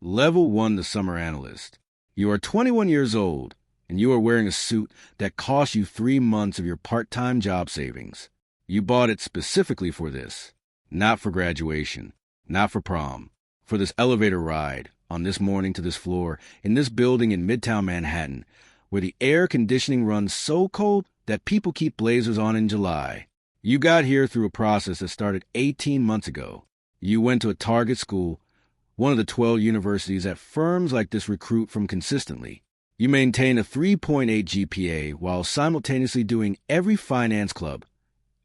Level 1, the summer analyst. You are 21 years old, and you are wearing a suit that cost you 3 months of your part-time job savings. You bought it specifically for this. Not for graduation, not for prom, for this elevator ride on this morning to this floor in this building in Midtown Manhattan, where the air conditioning runs so cold that people keep blazers on in July. You got here through a process that started 18 months ago. You went to a target school, one of the 12 universities that firms like this recruit from consistently. You maintain a 3.8 GPA while simultaneously doing every finance club,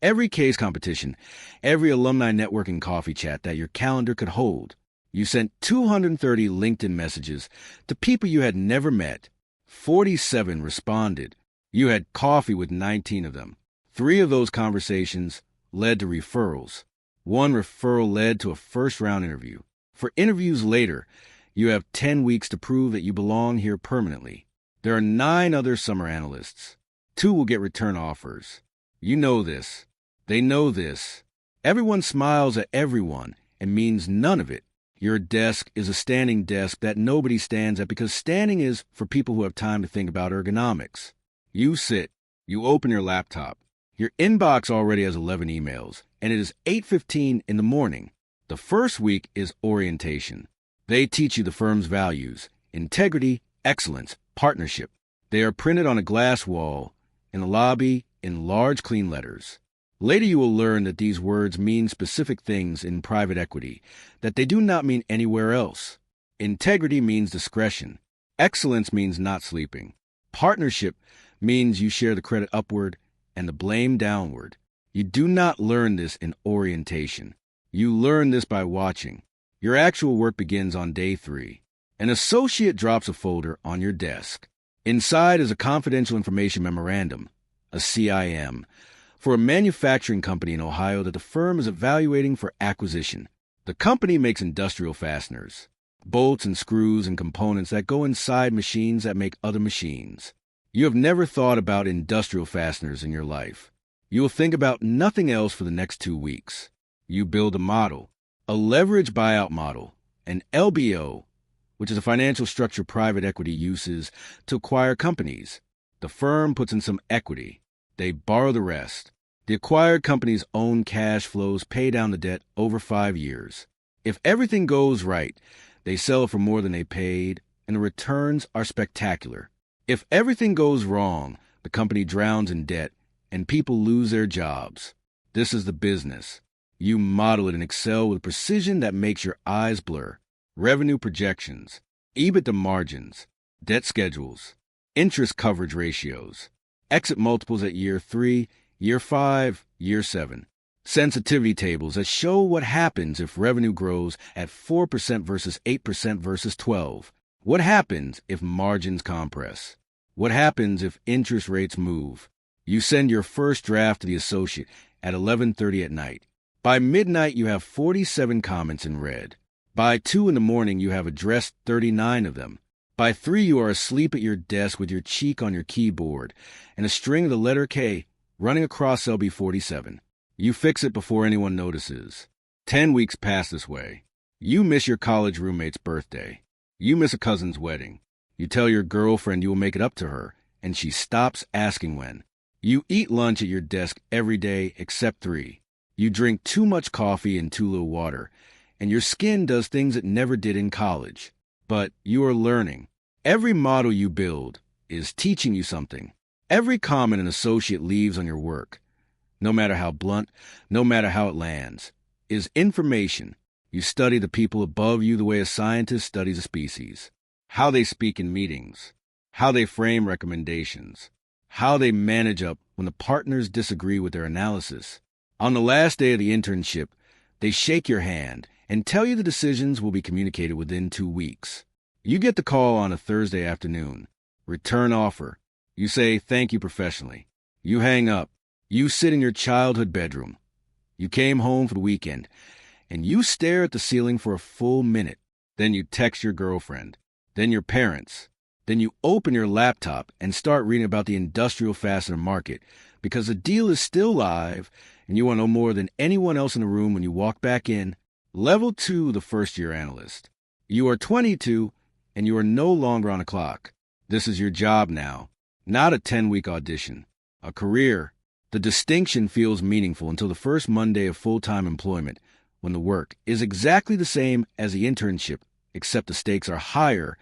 every case competition, every alumni networking coffee chat that your calendar could hold. You sent 230 LinkedIn messages to people you had never met. 47 responded. You had coffee with 19 of them. 3 of those conversations led to referrals. 1 referral led to a first-round interview. For interviews later, you have 10 weeks to prove that you belong here permanently. There are 9 other summer analysts. 2 will get return offers. You know this. They know this. Everyone smiles at everyone and means none of it. Your desk is a standing desk that nobody stands at because standing is for people who have time to think about ergonomics. You sit. You open your laptop. Your inbox already has 11 emails, and it is 8:15 in the morning. The first week is orientation. They teach you the firm's values: integrity, excellence, partnership. They are printed on a glass wall in the lobby in large clean letters. Later you will learn that these words mean specific things in private equity that they do not mean anywhere else. Integrity means discretion. Excellence means not sleeping. Partnership means you share the credit upward and the blame downward. You do not learn this in orientation. You learn this by watching. Your actual work begins on day 3. An associate drops a folder on your desk. Inside is a confidential information memorandum, a CIM, for a manufacturing company in Ohio that the firm is evaluating for acquisition. The company makes industrial fasteners, bolts and screws and components that go inside machines that make other machines. You have never thought about industrial fasteners in your life. You will think about nothing else for the next 2 weeks. You build a model, a leverage buyout model, an LBO, which is a financial structure private equity uses to acquire companies. The firm puts in some equity. They borrow the rest. The acquired company's own cash flows pay down the debt over 5 years. If everything goes right, they sell it for more than they paid, and the returns are spectacular. If everything goes wrong, the company drowns in debt, and people lose their jobs. This is the business. You model it in Excel with precision that makes your eyes blur. Revenue projections, EBITDA margins, debt schedules, interest coverage ratios, exit multiples at year 3, year 5, year 7. Sensitivity tables that show what happens if revenue grows at 4% versus 8% versus 12. What happens if margins compress? What happens if interest rates move? You send your first draft to the associate at 11:30 at night. By midnight, you have 47 comments in red. By 2 in the morning, you have addressed 39 of them. By 3, you are asleep at your desk with your cheek on your keyboard and a string of the letter K running across LB 47. You fix it before anyone notices. 10 weeks pass this way. You miss your college roommate's birthday. You miss a cousin's wedding. You tell your girlfriend you will make it up to her, and she stops asking when. You eat lunch at your desk every day except 3. You drink too much coffee and too little water, and your skin does things it never did in college. But you are learning. Every model you build is teaching you something. Every comment an associate leaves on your work, no matter how blunt, no matter how it lands, is information. You study the people above you the way a scientist studies a species. How they speak in meetings, how they frame recommendations, how they manage up when the partners disagree with their analysis. On the last day of the internship, they shake your hand and tell you the decisions will be communicated within 2 weeks. You get the call on a Thursday afternoon. Return offer. You say thank you professionally. You hang up. You sit in your childhood bedroom. You came home for the weekend, and you stare at the ceiling for a full minute. Then you text your girlfriend. Then your parents. Then you open your laptop and start reading about the industrial fastener market because the deal is still live and you want to know more than anyone else in the room when you walk back in. Level 2, the first-year analyst. You are 22, and you are no longer on a clock. This is your job now, not a 10-week audition, a career. The distinction feels meaningful until the first Monday of full-time employment, when the work is exactly the same as the internship, except the stakes are higher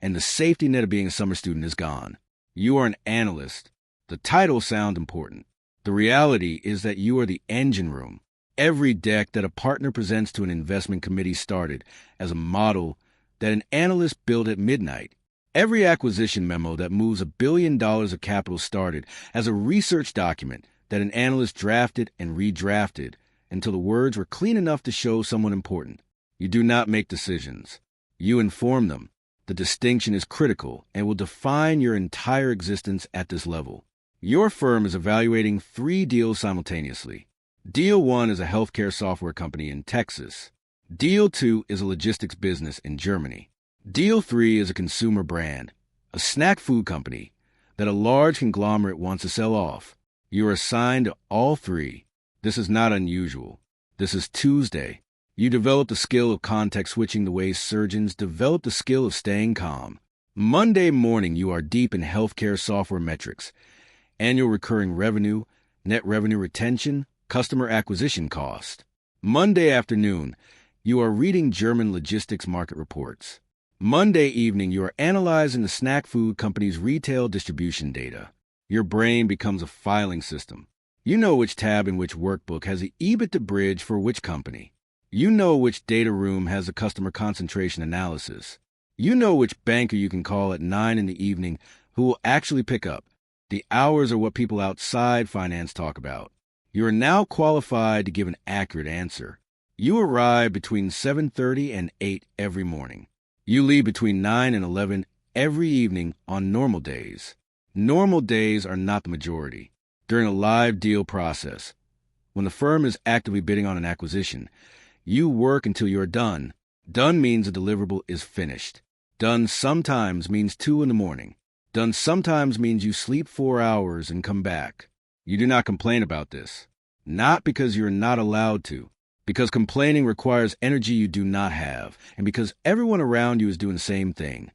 and the safety net of being a summer student is gone. You are an analyst. The title sounds important. The reality is that you are the engine room. Every deck that a partner presents to an investment committee started as a model that an analyst built at midnight. Every acquisition memo that moves $1 billion of capital started as a research document that an analyst drafted and redrafted until the words were clean enough to show someone important. You do not make decisions. You inform them. The distinction is critical and will define your entire existence at this level. Your firm is evaluating 3 deals simultaneously. Deal 1 is a healthcare software company in Texas. Deal 2 is a logistics business in Germany. Deal 3 is a consumer brand, a snack food company that a large conglomerate wants to sell off. You are assigned to all 3. This is not unusual. This is Tuesday. You develop the skill of context switching the way surgeons develop the skill of staying calm. Monday morning, you are deep in healthcare software metrics, annual recurring revenue, net revenue retention, customer acquisition cost. Monday afternoon, you are reading German logistics market reports. Monday evening, you are analyzing the snack food company's retail distribution data. Your brain becomes a filing system. You know which tab in which workbook has the EBITDA bridge for which company. You know which data room has a customer concentration analysis. You know which banker you can call at 9 in the evening who will actually pick up. The hours are what people outside finance talk about. You are now qualified to give an accurate answer. You arrive between 7:30 and 8 every morning. You leave between 9 and 11 every evening on normal days. Normal days are not the majority. During a live deal process, when the firm is actively bidding on an acquisition, you work until you are done. Done means a deliverable is finished. Done sometimes means 2 in the morning. Done sometimes means you sleep 4 hours and come back. You do not complain about this. Not because you are not allowed to, because complaining requires energy you do not have, and because everyone around you is doing the same thing.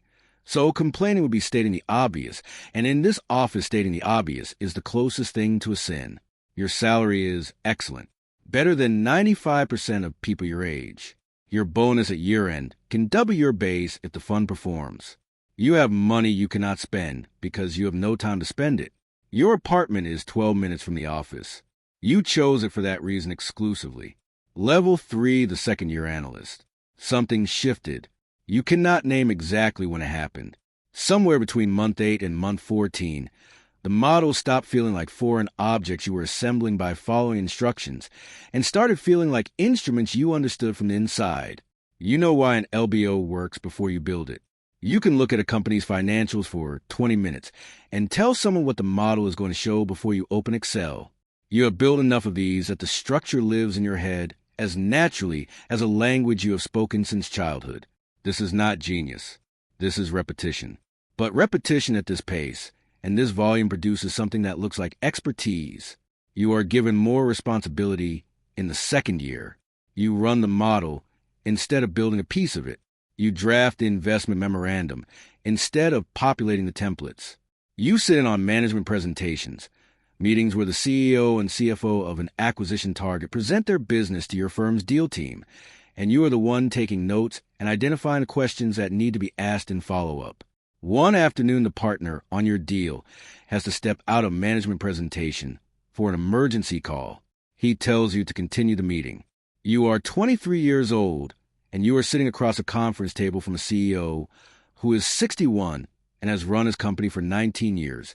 So complaining would be stating the obvious, and in this office stating the obvious is the closest thing to a sin. Your salary is excellent, better than 95% of people your age. Your bonus at year-end can double your base if the fund performs. You have money you cannot spend because you have no time to spend it. Your apartment is 12 minutes from the office. You chose it for that reason exclusively. Level 3, the second-year analyst. Something shifted. You cannot name exactly when it happened. Somewhere between month 8 and month 14, the model stopped feeling like foreign objects you were assembling by following instructions and started feeling like instruments you understood from the inside. You know why an LBO works before you build it. You can look at a company's financials for 20 minutes and tell someone what the model is going to show before you open Excel. You have built enough of these that the structure lives in your head as naturally as a language you have spoken since childhood. This is not genius. This is repetition. But repetition at this pace and this volume produces something that looks like expertise. You are given more responsibility in the second year. You run the model instead of building a piece of it. You draft the investment memorandum instead of populating the templates. You sit in on management presentations, meetings where the CEO and CFO of an acquisition target present their business to your firm's deal team, and you are the one taking notes and identifying the questions that need to be asked in follow-up. One afternoon, the partner on your deal has to step out of management presentation for an emergency call. He tells you to continue the meeting. You are 23 years old, and you are sitting across a conference table from a CEO who is 61 and has run his company for 19 years,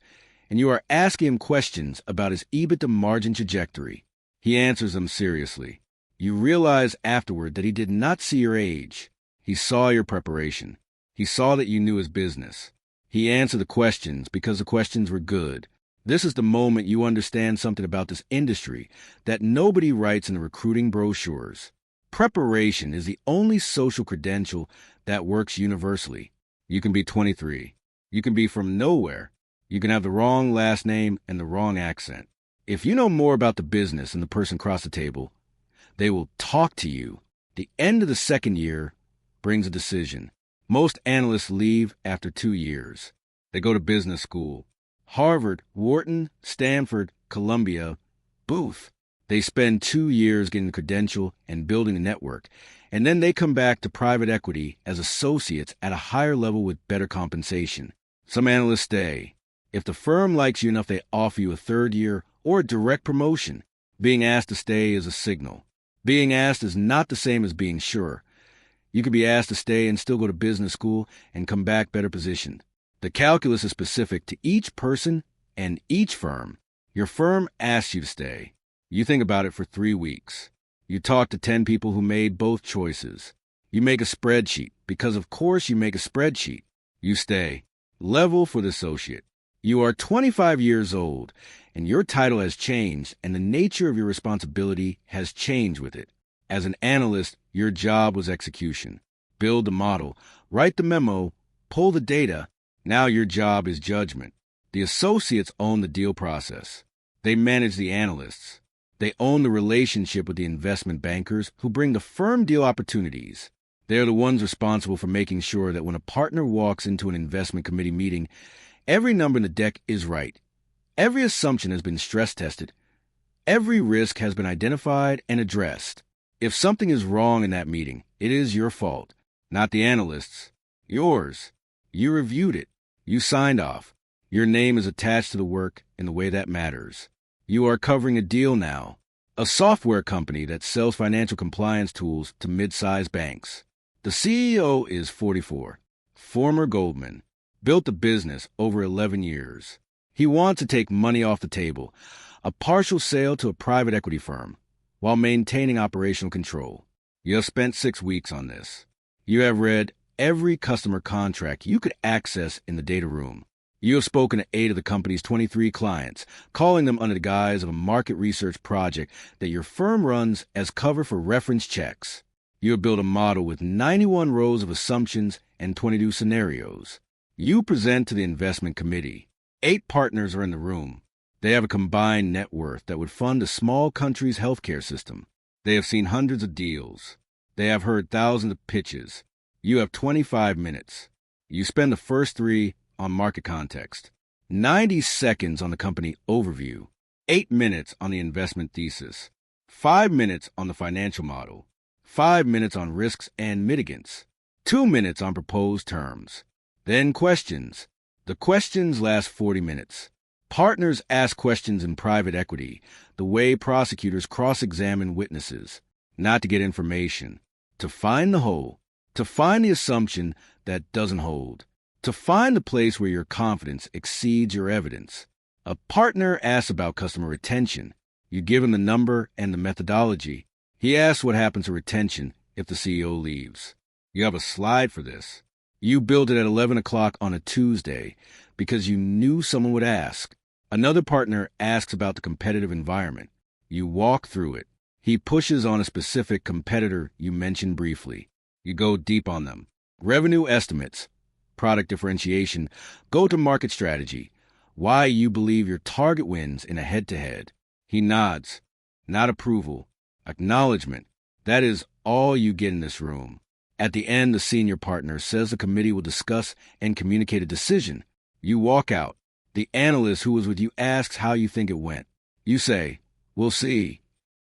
and you are asking him questions about his EBITDA margin trajectory. He answers them seriously. You realize afterward that he did not see your age. He saw your preparation. He saw that you knew his business. He answered the questions because the questions were good. This is the moment you understand something about this industry that nobody writes in the recruiting brochures. Preparation is the only social credential that works universally. You can be 23. You can be from nowhere. You can have the wrong last name and the wrong accent. If you know more about the business than the person across the table, they will talk to you. The end of the second year brings a decision. Most analysts leave after 2 years. They go to business school. Harvard, Wharton, Stanford, Columbia, Booth. They spend 2 years getting the credential and building a network, and then they come back to private equity as associates at a higher level with better compensation. Some analysts stay. If the firm likes you enough, they offer you a 3rd year or a direct promotion. Being asked to stay is a signal. Being asked is not the same as being sure. You could be asked to stay and still go to business school and come back better positioned. The calculus is specific to each person and each firm. Your firm asks you to stay. You think about it for 3 weeks. You talk to 10 people who made both choices. You make a spreadsheet, because of course you make a spreadsheet. You stay. Level for the associate. You are 25 years old, and your title has changed, and the nature of your responsibility has changed with it. As an analyst, your job was execution. Build the model, write the memo, pull the data. Now your job is judgment. The associates own the deal process. They manage the analysts. They own the relationship with the investment bankers who bring the firm deal opportunities. They are the ones responsible for making sure that when a partner walks into an investment committee meeting, every number in the deck is right. Every assumption has been stress tested. Every risk has been identified and addressed. If something is wrong in that meeting, it is your fault, not the analyst's. Yours. You reviewed it. You signed off. Your name is attached to the work in the way that matters. You are covering a deal now. A software company that sells financial compliance tools to mid-sized banks. The CEO is 44. Former Goldman. Built a business over 11 years. He wants to take money off the table. A partial sale to a private equity firm, while maintaining operational control. You have spent 6 weeks on this. You have read every customer contract you could access in the data room. You have spoken to 8 of the company's 23 clients, calling them under the guise of a market research project that your firm runs as cover for reference checks. You have built a model with 91 rows of assumptions and 22 scenarios. You present to the investment committee. 8 partners are in the room. They have a combined net worth that would fund a small country's healthcare system. They have seen hundreds of deals. They have heard thousands of pitches. You have 25 minutes. You spend the first 3 on market context, 90 seconds on the company overview, 8 minutes on the investment thesis, 5 minutes on the financial model, 5 minutes on risks and mitigants, 2 minutes on proposed terms. Then questions. The questions last 40 minutes. Partners ask questions in private equity, the way prosecutors cross-examine witnesses, not to get information, to find the hole, to find the assumption that doesn't hold, to find the place where your confidence exceeds your evidence. A partner asks about customer retention. You give him the number and the methodology. He asks what happens to retention if the CEO leaves. You have a slide for this. You build it at 11 o'clock on a Tuesday because you knew someone would ask. Another partner asks about the competitive environment. You walk through it. He pushes on a specific competitor you mentioned briefly. You go deep on them. Revenue estimates, product differentiation, go-to-market strategy, why you believe your target wins in a head-to-head. He nods. Not approval. Acknowledgement. That is all you get in this room. At the end, the senior partner says the committee will discuss and communicate a decision. You walk out. The analyst who was with you asks how you think it went. You say, "We'll see."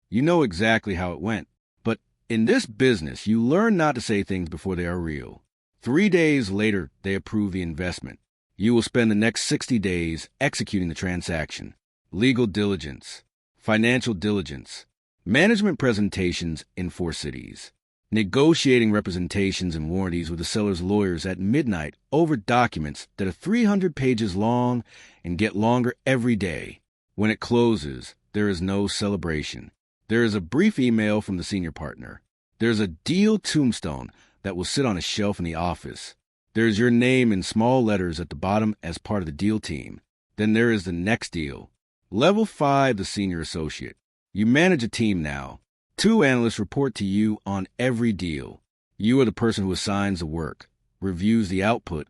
You know exactly how it went. But in this business, you learn not to say things before they are real. 3 days later, they approve the investment. You will spend the next 60 days executing the transaction. Legal diligence, financial diligence, management presentations in 4 cities, negotiating representations and warranties with the seller's lawyers at midnight over documents that are 300 pages long and get longer every day. When it closes, there is no celebration. There is a brief email from the senior partner. There's a deal tombstone that will sit on a shelf in the office. There's your name in small letters at the bottom as part of the deal team. Then there is the next deal. Level 5, the senior associate. You manage a team now. 2 analysts report to you on every deal. You are the person who assigns the work, reviews the output,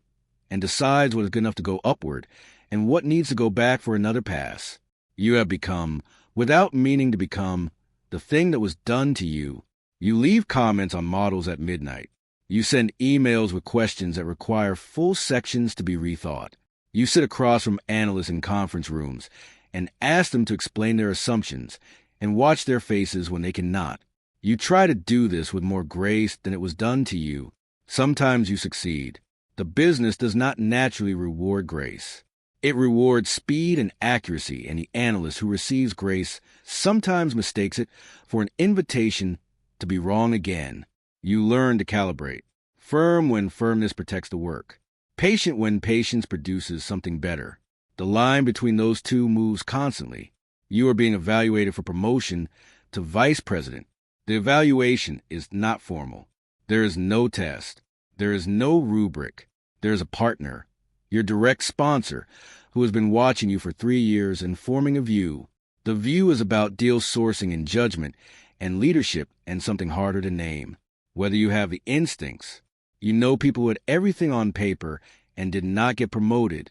and decides what is good enough to go upward and what needs to go back for another pass. You have become, without meaning to become, the thing that was done to you. You leave comments on models at midnight. You send emails with questions that require full sections to be rethought. You sit across from analysts in conference rooms and ask them to explain their assumptions and watch their faces when they cannot. You try to do this with more grace than it was done to you. Sometimes you succeed. The business does not naturally reward grace. It rewards speed and accuracy, and the analyst who receives grace sometimes mistakes it for an invitation to be wrong again. You learn to calibrate. Firm when firmness protects the work. Patient when patience produces something better. The line between those two moves constantly. You are being evaluated for promotion to vice president. The evaluation is not formal. There is no test. There is no rubric. There is a partner, your direct sponsor, who has been watching you for 3 years and forming a view. The view is about deal sourcing and judgment and leadership and something harder to name. Whether you have the instincts, you know people with everything on paper and did not get promoted.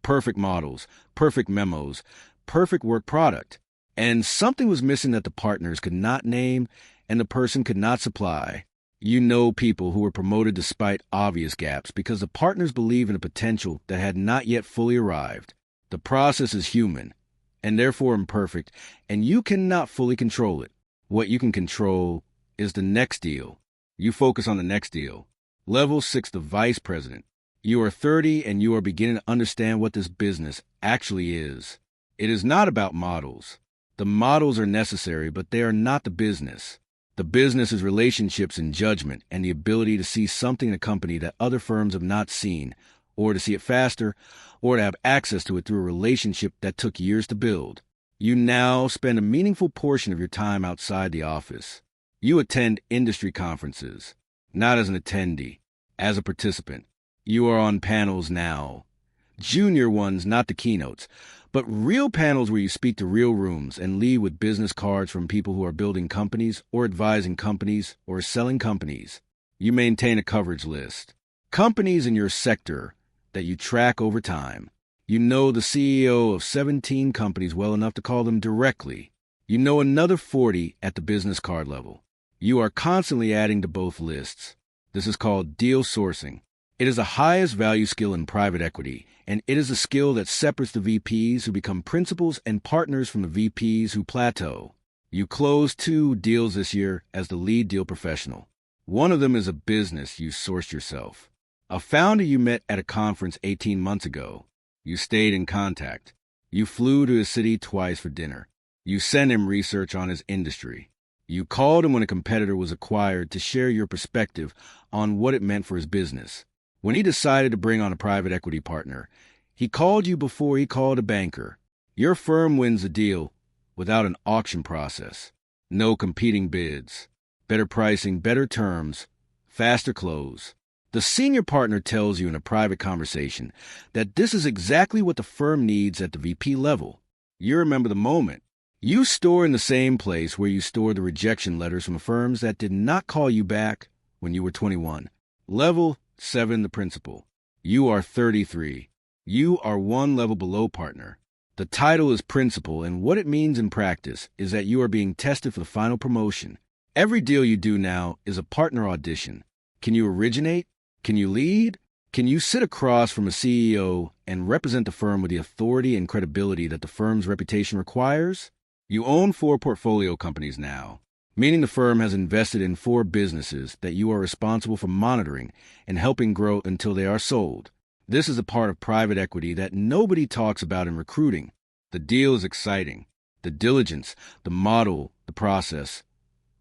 Perfect models, perfect memos, perfect work product. And something was missing that the partners could not name and the person could not supply. You know people who were promoted despite obvious gaps because the partners believe in a potential that had not yet fully arrived. The process is human and therefore imperfect, and you cannot fully control it. What you can control is the next deal. You focus on the next deal. Level 6, the vice president. You are 30 and you are beginning to understand what this business actually is. It is not about models. The models are necessary, but they are not the business. The business is relationships and judgment and the ability to see something in a company that other firms have not seen, or to see it faster, or to have access to it through a relationship that took years to build. You now spend a meaningful portion of your time outside the office. You attend industry conferences, not as an attendee, as a participant. You are on panels now. Junior ones, not the keynotes, but real panels where you speak to real rooms and lead with business cards from people who are building companies or advising companies or selling companies. You maintain a coverage list. Companies in your sector that you track over time. You know the CEO of 17 companies well enough to call them directly. You know another 40 at the business card level. You are constantly adding to both lists. This is called deal sourcing. It is the highest value skill in private equity, and it is a skill that separates the VPs who become principals and partners from the VPs who plateau. You closed 2 deals this year as the lead deal professional. One of them is a business you sourced yourself. A founder you met at a conference 18 months ago. You stayed in contact. You flew to his city twice for dinner. You sent him research on his industry. You called him when a competitor was acquired to share your perspective on what it meant for his business. When he decided to bring on a private equity partner, he called you before he called a banker. Your firm wins the deal without an auction process. No competing bids. Better pricing, better terms, faster close. The senior partner tells you in a private conversation that this is exactly what the firm needs at the VP level. You remember the moment. You store in the same place where you store the rejection letters from firms that did not call you back when you were 21. Level 7, the principal. You are 33. You are 1 level below partner. The title is principal, and what it means in practice is that you are being tested for the final promotion. Every deal you do now is a partner audition. Can you originate? Can you lead? Can you sit across from a CEO and represent the firm with the authority and credibility that the firm's reputation requires? You own 4 portfolio companies now, meaning the firm has invested in 4 businesses that you are responsible for monitoring and helping grow until they are sold. This is a part of private equity that nobody talks about in recruiting. The deal is exciting. The diligence, the model, the process,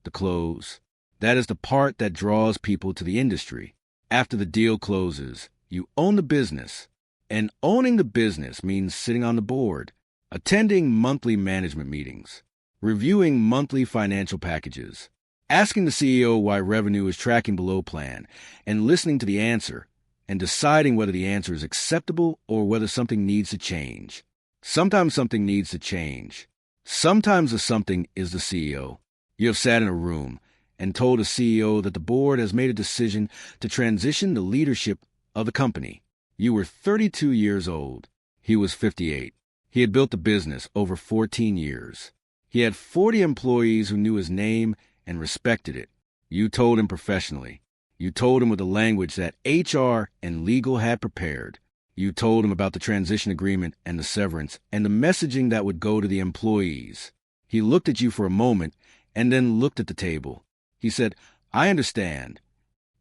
the close. That is the part that draws people to the industry. After the deal closes, you own the business. And owning the business means sitting on the board, attending monthly management meetings, reviewing monthly financial packages, asking the CEO why revenue is tracking below plan, and listening to the answer, and deciding whether the answer is acceptable or whether something needs to change. Sometimes something needs to change. Sometimes the something is the CEO. You have sat in a room and told a CEO that the board has made a decision to transition the leadership of the company. You were 32 years old. He was 58. He had built the business over 14 years. He had 40 employees who knew his name and respected it. You told him professionally. You told him with the language that HR and legal had prepared. You told him about the transition agreement and the severance and the messaging that would go to the employees. He looked at you for a moment and then looked at the table. He said, "I understand."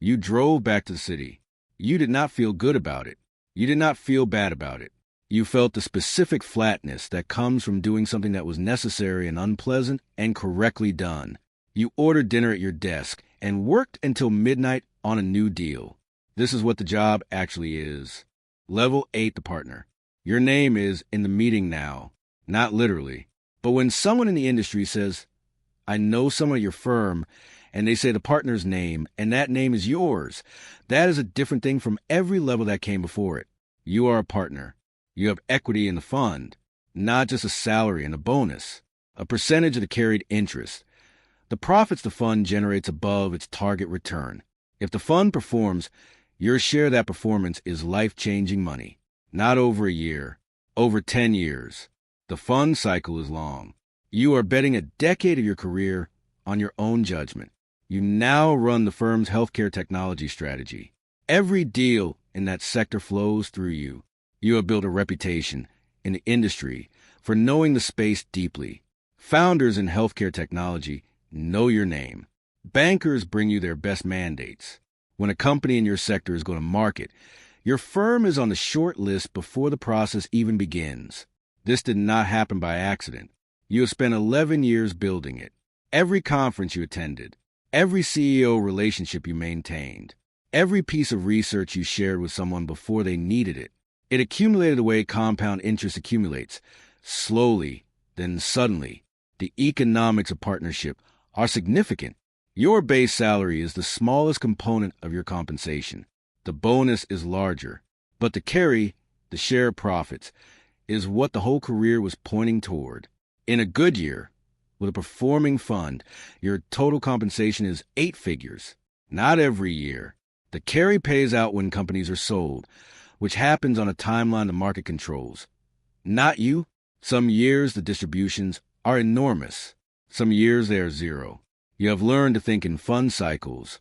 You drove back to the city. You did not feel good about it. You did not feel bad about it. You felt the specific flatness that comes from doing something that was necessary and unpleasant and correctly done. You ordered dinner at your desk and worked until midnight on a new deal. This is what the job actually is. Level 8, the partner. Your name is in the meeting now, not literally. But when someone in the industry says, "I know someone at your firm," and they say the partner's name, and that name is yours, that is a different thing from every level that came before it. You are a partner. You have equity in the fund, not just a salary and a bonus, a percentage of the carried interest. The profits the fund generates above its target return. If the fund performs, your share of that performance is life-changing money. Not over a year, over 10 years. The fund cycle is long. You are betting a decade of your career on your own judgment. You now run the firm's healthcare technology strategy. Every deal in that sector flows through you. You have built a reputation in the industry for knowing the space deeply. Founders in healthcare technology know your name. Bankers bring you their best mandates. When a company in your sector is going to market, your firm is on the short list before the process even begins. This did not happen by accident. You have spent 11 years building it. Every conference you attended, every CEO relationship you maintained, every piece of research you shared with someone before they needed it. It accumulated the way compound interest accumulates. Slowly, then suddenly, the economics of partnership are significant. Your base salary is the smallest component of your compensation. The bonus is larger, but the carry, the share of profits, is what the whole career was pointing toward. In a good year, with a performing fund, your total compensation is 8 figures. Not every year. The carry pays out when companies are sold, which happens on a timeline the market controls. Not you. Some years the distributions are enormous. Some years they are zero. You have learned to think in fund cycles,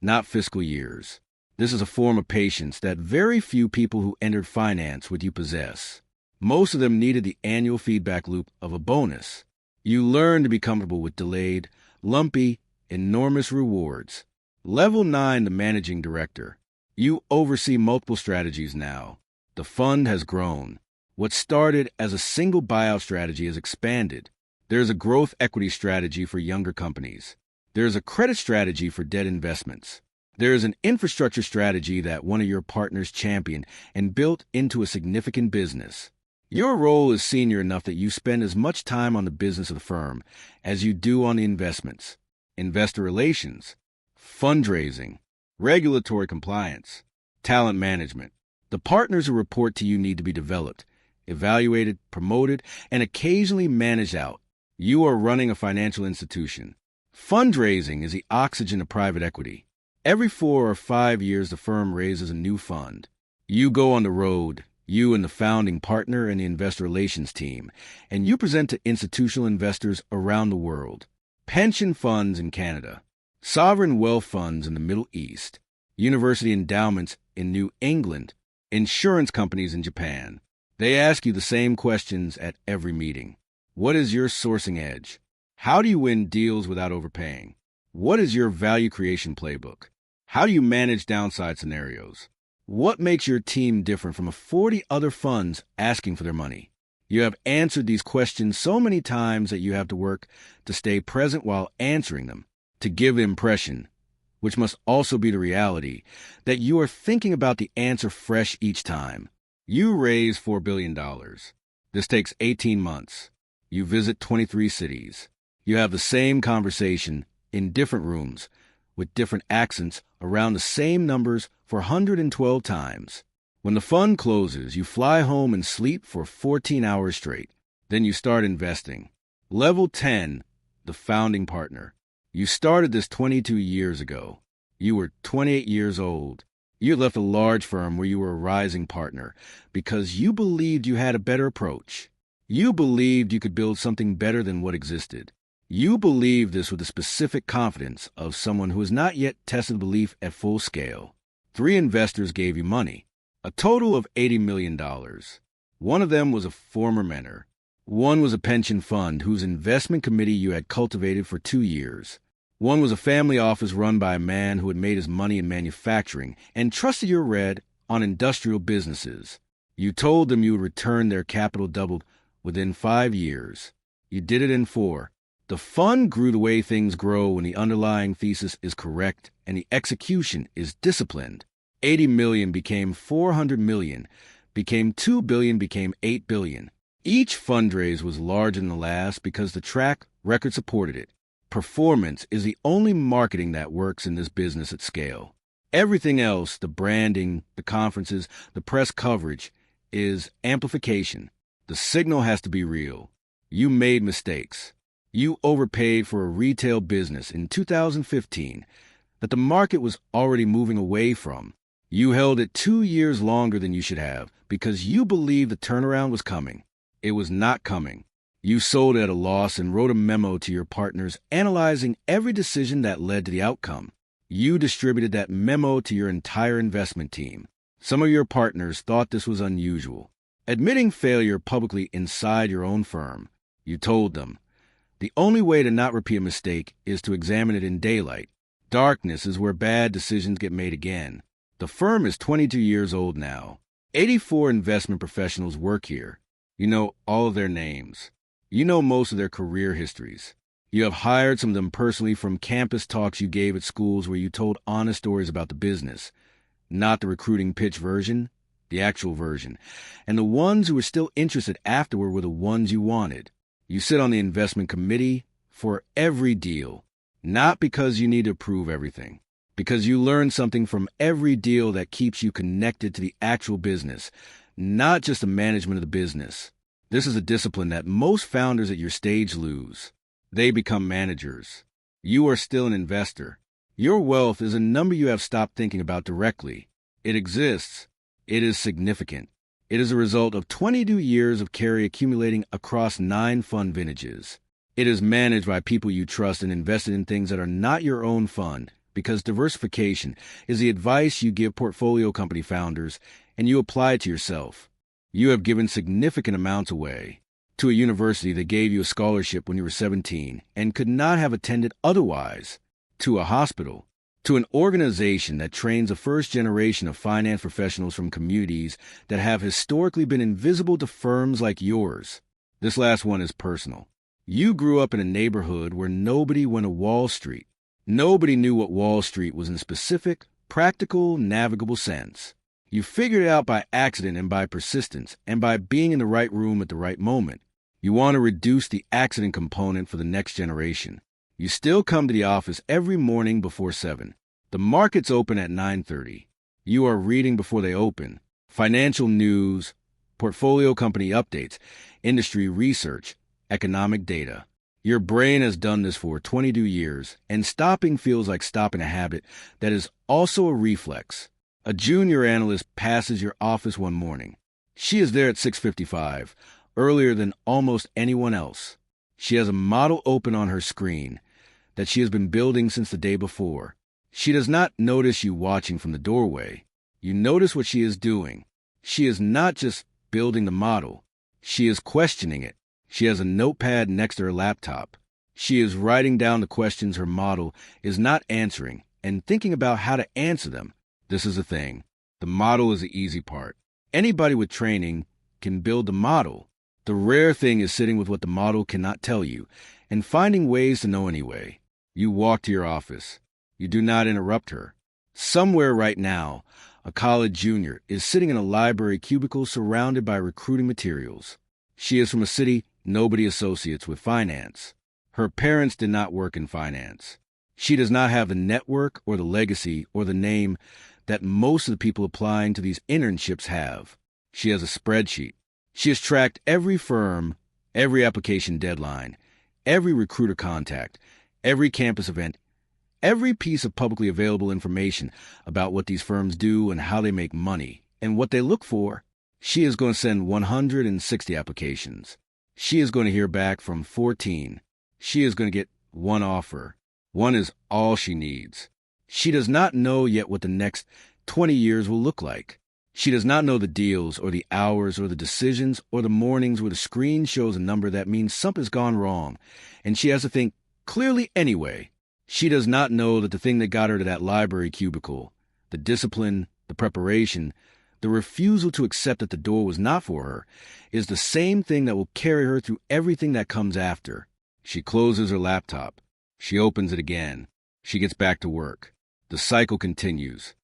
not fiscal years. This is a form of patience that very few people who entered finance with you possess. Most of them needed the annual feedback loop of a bonus. You learn to be comfortable with delayed, lumpy, enormous rewards. Level 9, the managing director. You oversee multiple strategies now. The fund has grown. What started as a single buyout strategy has expanded. There's a growth equity strategy for younger companies. There's a credit strategy for debt investments. There's an infrastructure strategy that one of your partners championed and built into a significant business. Your role is senior enough that you spend as much time on the business of the firm as you do on the investments, investor relations, fundraising, regulatory compliance, talent management. The partners who report to you need to be developed, evaluated, promoted, and occasionally managed out. You are running a financial institution. Fundraising is the oxygen of private equity. Every 4 or 5 years, the firm raises a new fund. You go on the road, you and the founding partner and the investor relations team, and you present to institutional investors around the world. Pension funds in Canada, sovereign wealth funds in the Middle East, university endowments in New England, insurance companies in Japan. They ask you the same questions at every meeting. What is your sourcing edge? How do you win deals without overpaying? What is your value creation playbook? How do you manage downside scenarios? What makes your team different from 40 other funds asking for their money? You have answered these questions so many times that you have to work to stay present while answering them, to give the impression, which must also be the reality, that you are thinking about the answer fresh each time. You raise $4 billion. This takes 18 months. You visit 23 cities. You have the same conversation in different rooms with different accents around the same numbers for 112 times. When the fund closes, you fly home and sleep for 14 hours straight. Then you start investing. Level 10, the founding partner. You started this 22 years ago. You were 28 years old. You left a large firm where you were a rising partner because you believed you had a better approach. You believed you could build something better than what existed. You believe this with the specific confidence of someone who has not yet tested belief at full scale. 3 investors gave you money, a total of $80 million. One of them was a former mentor. One was a pension fund whose investment committee you had cultivated for 2 years. One was a family office run by a man who had made his money in manufacturing and trusted your red on industrial businesses. You told them you would return their capital doubled within 5 years. You did it in 4. The fund grew the way things grow when the underlying thesis is correct and the execution is disciplined. 80 million became 400 million, became 2 billion, became 8 billion. Each fundraise was larger than the last because the track record supported it. Performance is the only marketing that works in this business at scale. Everything else, the branding, the conferences, the press coverage, is amplification. The signal has to be real. You made mistakes. You overpaid for a retail business in 2015 that the market was already moving away from. You held it 2 years longer than you should have because you believed the turnaround was coming. It was not coming. You sold at a loss and wrote a memo to your partners analyzing every decision that led to the outcome. You distributed that memo to your entire investment team. Some of your partners thought this was unusual. Admitting failure publicly inside your own firm, you told them, the only way to not repeat a mistake is to examine it in daylight. Darkness is where bad decisions get made again. The firm is 22 years old now. 84 investment professionals work here. You know all of their names. You know most of their career histories. You have hired some of them personally from campus talks you gave at schools where you told honest stories about the business, not the recruiting pitch version, the actual version. And the ones who were still interested afterward were the ones you wanted. You sit on the investment committee for every deal, not because you need to approve everything, because you learn something from every deal that keeps you connected to the actual business, not just the management of the business. This is a discipline that most founders at your stage lose. They become managers. You are still an investor. Your wealth is a number you have stopped thinking about directly. It exists. It is significant. It is a result of 22 years of carry accumulating across 9 fund vintages. It is managed by people you trust and invested in things that are not your own fund, because diversification is the advice you give portfolio company founders, and you apply it to yourself. You have given significant amounts away to a university that gave you a scholarship when you were 17 and could not have attended otherwise, to a hospital, to an organization that trains a first generation of finance professionals from communities that have historically been invisible to firms like yours. This last one is personal. You grew up in a neighborhood where nobody went to Wall Street. Nobody knew what Wall Street was in a specific, practical, navigable sense. You figured it out by accident and by persistence and by being in the right room at the right moment. You want to reduce the accident component for the next generation. You still come to the office every morning before 7. The markets open at 9:30. You are reading before they open. Financial news, portfolio company updates, industry research, economic data. Your brain has done this for 22 years, and stopping feels like stopping a habit that is also a reflex. A junior analyst passes your office one morning. She is there at 6:55, earlier than almost anyone else. She has a model open on her screen that she has been building since the day before. She does not notice you watching from the doorway. You notice what she is doing. She is not just building the model. She is questioning it. She has a notepad next to her laptop. She is writing down the questions her model is not answering and thinking about how to answer them. This is the thing. The model is the easy part. Anybody with training can build the model. The rare thing is sitting with what the model cannot tell you and finding ways to know anyway. You walk to your office. You do not interrupt her. Somewhere right now, a college junior is sitting in a library cubicle surrounded by recruiting materials. She is from a city nobody associates with finance. Her parents did not work in finance. She does not have the network or the legacy or the name that most of the people applying to these internships have. She has a spreadsheet. She has tracked every firm, every application deadline, every recruiter contact, every campus event, every piece of publicly available information about what these firms do and how they make money and what they look for. She is going to send 160 applications. She is going to hear back from 14. She is going to get one offer. One is all she needs. She does not know yet what the next 20 years will look like. She does not know the deals or the hours or the decisions or the mornings where the screen shows a number that means something's gone wrong, and she has to think clearly anyway. She does not know that the thing that got her to that library cubicle, the discipline, the preparation, the refusal to accept that the door was not for her, is the same thing that will carry her through everything that comes after. She closes her laptop. She opens it again. She gets back to work. The cycle continues.